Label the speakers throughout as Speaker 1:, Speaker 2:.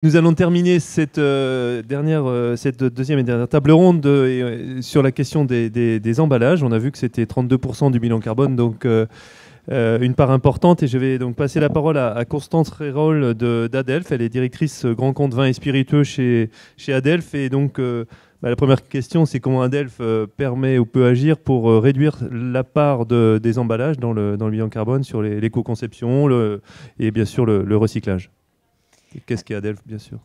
Speaker 1: Nous allons terminer cette deuxième et dernière table ronde sur la question des emballages. On a vu que c'était 32% du bilan carbone, donc une part importante. Et je vais donc passer la parole à Constance Rérol d'Adelph. Elle est directrice grand compte vin et spiritueux chez Adelph. Et donc la première question, c'est comment Adelph permet ou peut agir pour réduire la part des emballages dans le bilan carbone sur l'éco-conception et bien sûr le recyclage. Qu'est-ce qu'est Adelph, bien sûr?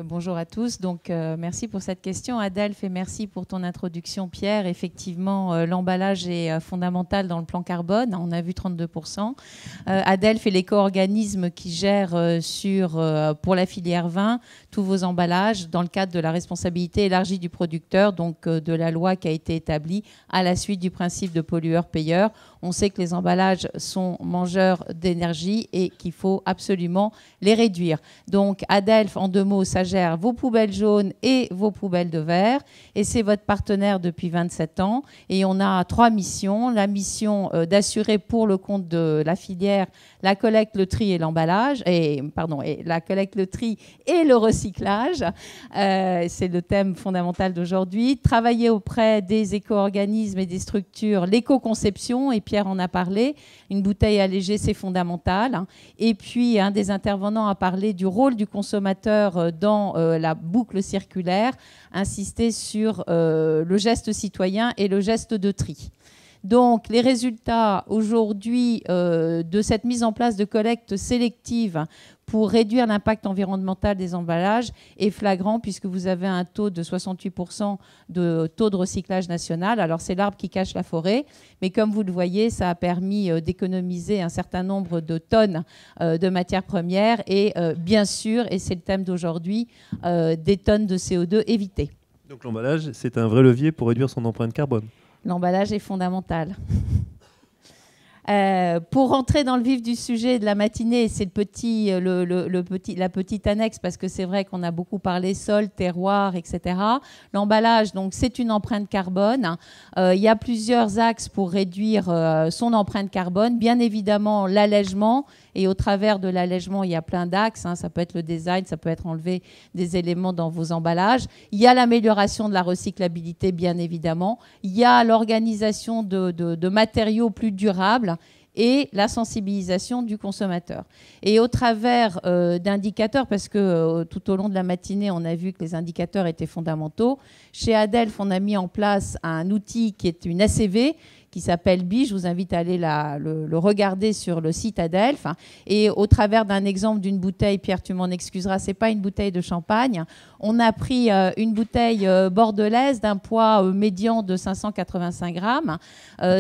Speaker 2: Bonjour à tous. Donc, merci pour cette question, Adelph, et merci pour ton introduction, Pierre. Effectivement, l'emballage est fondamental dans le plan carbone. On a vu 32%. Adelph est l'éco-organisme qui gère pour la filière vin tous vos emballages dans le cadre de la responsabilité élargie du producteur, donc de la loi qui a été établie à la suite du principe de pollueur-payeur. On sait que les emballages sont mangeurs d'énergie et qu'il faut absolument les réduire. Donc, Adelph, en 2 mots, ça gère vos poubelles jaunes et vos poubelles de verre. Et c'est votre partenaire depuis 27 ans. Et on a 3 missions. La mission d'assurer pour le compte de la filière la collecte, le tri et l'emballage. La collecte, le tri et le recyclage. C'est le thème fondamental d'aujourd'hui. Travailler auprès des éco-organismes et des structures, l'éco-conception, et Pierre en a parlé. Une bouteille allégée, c'est fondamental. Et puis, un des intervenants a parlé du rôle du consommateur dans la boucle circulaire, insister sur le geste citoyen et le geste de tri. Donc, les résultats aujourd'hui de cette mise en place de collecte sélective pour réduire l'impact environnemental des emballages est flagrant puisque vous avez un taux de 68% de taux de recyclage national. Alors, c'est l'arbre qui cache la forêt, mais comme vous le voyez, ça a permis d'économiser un certain nombre de tonnes de matières premières et bien sûr, et c'est le thème d'aujourd'hui, des tonnes de CO2 évitées.
Speaker 1: Donc l'emballage, c'est un vrai levier pour réduire son empreinte carbone.
Speaker 2: L'emballage est fondamental. Pour rentrer dans le vif du sujet de la matinée, c'est la petite annexe, parce que c'est vrai qu'on a beaucoup parlé sol, terroir, etc. L'emballage, donc, c'est une empreinte carbone. Il y a plusieurs axes pour réduire son empreinte carbone. Bien évidemment, l'allègement. Et au travers de l'allègement, il y a plein d'axes. Ça peut être le design, ça peut être enlever des éléments dans vos emballages. Il y a l'amélioration de la recyclabilité, bien évidemment. Il y a l'organisation de matériaux plus durables et la sensibilisation du consommateur. Et au travers d'indicateurs, parce que tout au long de la matinée, on a vu que les indicateurs étaient fondamentaux, chez Adelph, on a mis en place un outil qui est une ACV, qui s'appelle BI. Je vous invite à aller le regarder sur le site Adelph. Et au travers d'un exemple d'une bouteille, Pierre, tu m'en excuseras, ce n'est pas une bouteille de champagne. On a pris une bouteille bordelaise d'un poids médian de 585 grammes.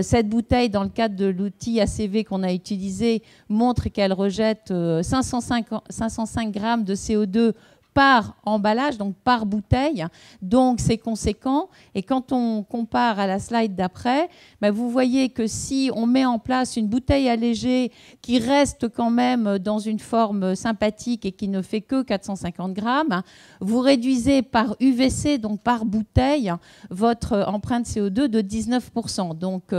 Speaker 2: Cette bouteille, dans le cadre de l'outil ACV qu'on a utilisé, montre qu'elle rejette 505 grammes de CO2 par emballage, donc par bouteille. Donc, c'est conséquent. Et quand on compare à la slide d'après, vous voyez que si on met en place une bouteille allégée qui reste quand même dans une forme sympathique et qui ne fait que 450 grammes, vous réduisez par UVC, donc par bouteille, votre empreinte CO2 de 19%. Donc,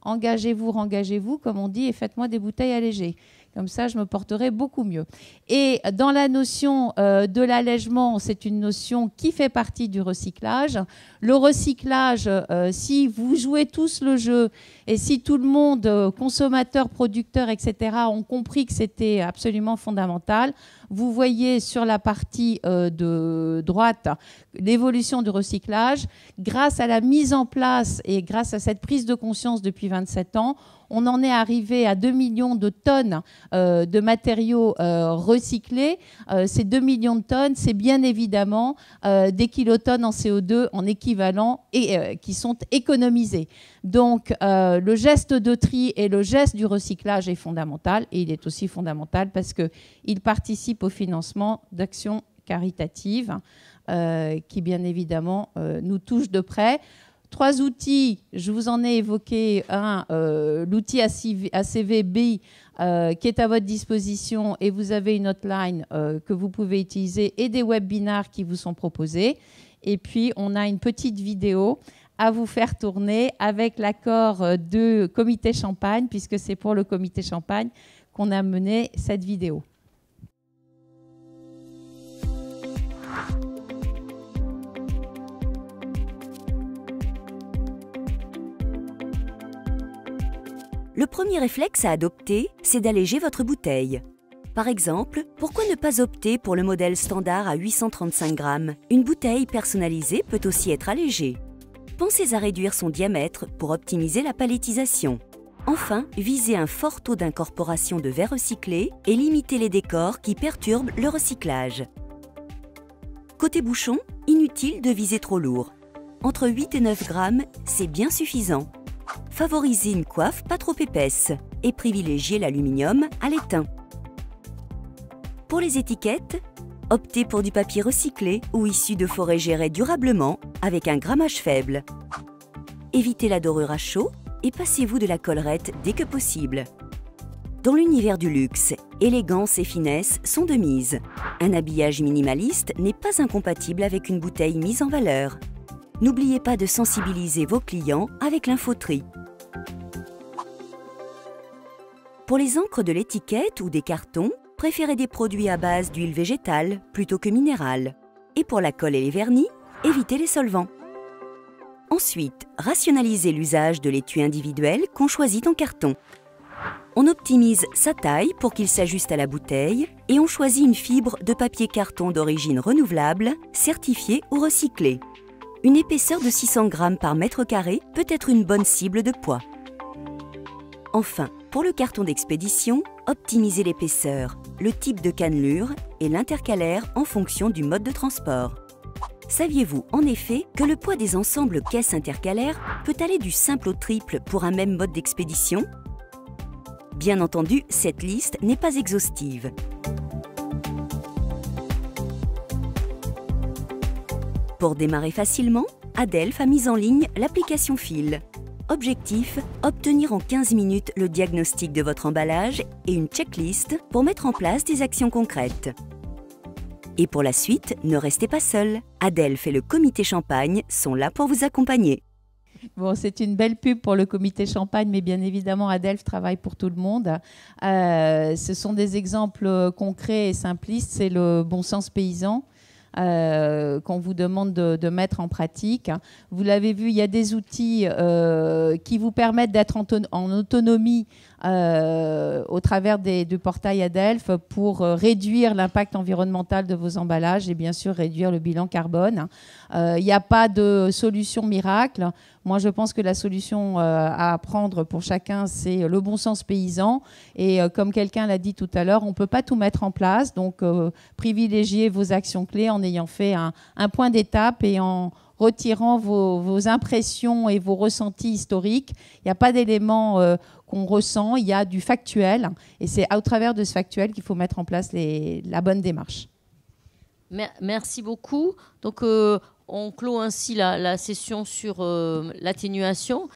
Speaker 2: engagez-vous, rengagez-vous, comme on dit, et faites-moi des bouteilles allégées. Comme ça, je me porterai beaucoup mieux. Et dans la notion de l'allègement, c'est une notion qui fait partie du recyclage. Le recyclage, si vous jouez tous le jeu et si tout le monde, consommateurs, producteurs, etc., ont compris que c'était absolument fondamental, vous voyez sur la partie de droite l'évolution du recyclage. Grâce à la mise en place et grâce à cette prise de conscience depuis 27 ans, on en est arrivé à 2 millions de tonnes de matériaux recyclés. Ces 2 millions de tonnes, c'est bien évidemment des kilotonnes en CO2 en équivalent et qui sont économisés. Donc, le geste de tri et le geste du recyclage est fondamental. Et il est aussi fondamental parce qu'il participe au financement d'actions caritatives qui, bien évidemment, nous touchent de près. 3 outils, je vous en ai évoqué un, l'outil ACVB qui est à votre disposition et vous avez une hotline que vous pouvez utiliser et des webinars qui vous sont proposés. Et puis, on a une petite vidéo à vous faire tourner avec l'accord de Comité Champagne, puisque c'est pour le Comité Champagne qu'on a mené cette vidéo.
Speaker 3: Le premier réflexe à adopter, c'est d'alléger votre bouteille. Par exemple, pourquoi ne pas opter pour le modèle standard à 835 grammes? Une bouteille personnalisée peut aussi être allégée. Pensez à réduire son diamètre pour optimiser la palettisation. Enfin, visez un fort taux d'incorporation de verre recyclé et limitez les décors qui perturbent le recyclage. Côté bouchon, inutile de viser trop lourd. Entre 8 et 9 grammes, c'est bien suffisant. Favorisez une coiffe pas trop épaisse et privilégiez l'aluminium à l'étain. Pour les étiquettes, optez pour du papier recyclé ou issu de forêts gérées durablement avec un grammage faible. Évitez la dorure à chaud et passez-vous de la collerette dès que possible. Dans l'univers du luxe, élégance et finesse sont de mise. Un habillage minimaliste n'est pas incompatible avec une bouteille mise en valeur. N'oubliez pas de sensibiliser vos clients avec l'infotri. Pour les encres de l'étiquette ou des cartons, préférez des produits à base d'huile végétale plutôt que minérale. Et pour la colle et les vernis, évitez les solvants. Ensuite, rationalisez l'usage de l'étui individuel qu'on choisit en carton. On optimise sa taille pour qu'il s'ajuste à la bouteille et on choisit une fibre de papier carton d'origine renouvelable, certifiée ou recyclée. Une épaisseur de 600 grammes par mètre carré peut être une bonne cible de poids. Enfin, pour le carton d'expédition, optimisez l'épaisseur, le type de cannelure et l'intercalaire en fonction du mode de transport. Saviez-vous en effet que le poids des ensembles caisses intercalaires peut aller du simple au triple pour un même mode d'expédition? Bien entendu, cette liste n'est pas exhaustive. Pour démarrer facilement, Adelph a mis en ligne l'application Fil. Objectif, obtenir en 15 minutes le diagnostic de votre emballage et une checklist pour mettre en place des actions concrètes. Et pour la suite, ne restez pas seul. Adelph et le comité Champagne sont là pour vous accompagner.
Speaker 2: Bon, c'est une belle pub pour le comité Champagne, mais bien évidemment, Adelph travaille pour tout le monde. Ce sont des exemples concrets et simplistes. C'est le bon sens paysan qu'on vous demande de mettre en pratique. Vous l'avez vu, il y a des outils qui vous permettent d'être en autonomie au travers du portail Adelph pour réduire l'impact environnemental de vos emballages et bien sûr réduire le bilan carbone. Il n'y a pas de solution miracle. Moi, je pense que la solution à prendre pour chacun, c'est le bon sens paysan. Et comme quelqu'un l'a dit tout à l'heure, on ne peut pas tout mettre en place. Donc, privilégiez vos actions clés en ayant fait un point d'étape et en retirant vos impressions et vos ressentis historiques. Il n'y a pas d'éléments qu'on ressent, il y a du factuel. Et c'est au travers de ce factuel qu'il faut mettre en place la bonne démarche.
Speaker 4: Merci beaucoup. Donc, on clôt ainsi la session sur l'atténuation.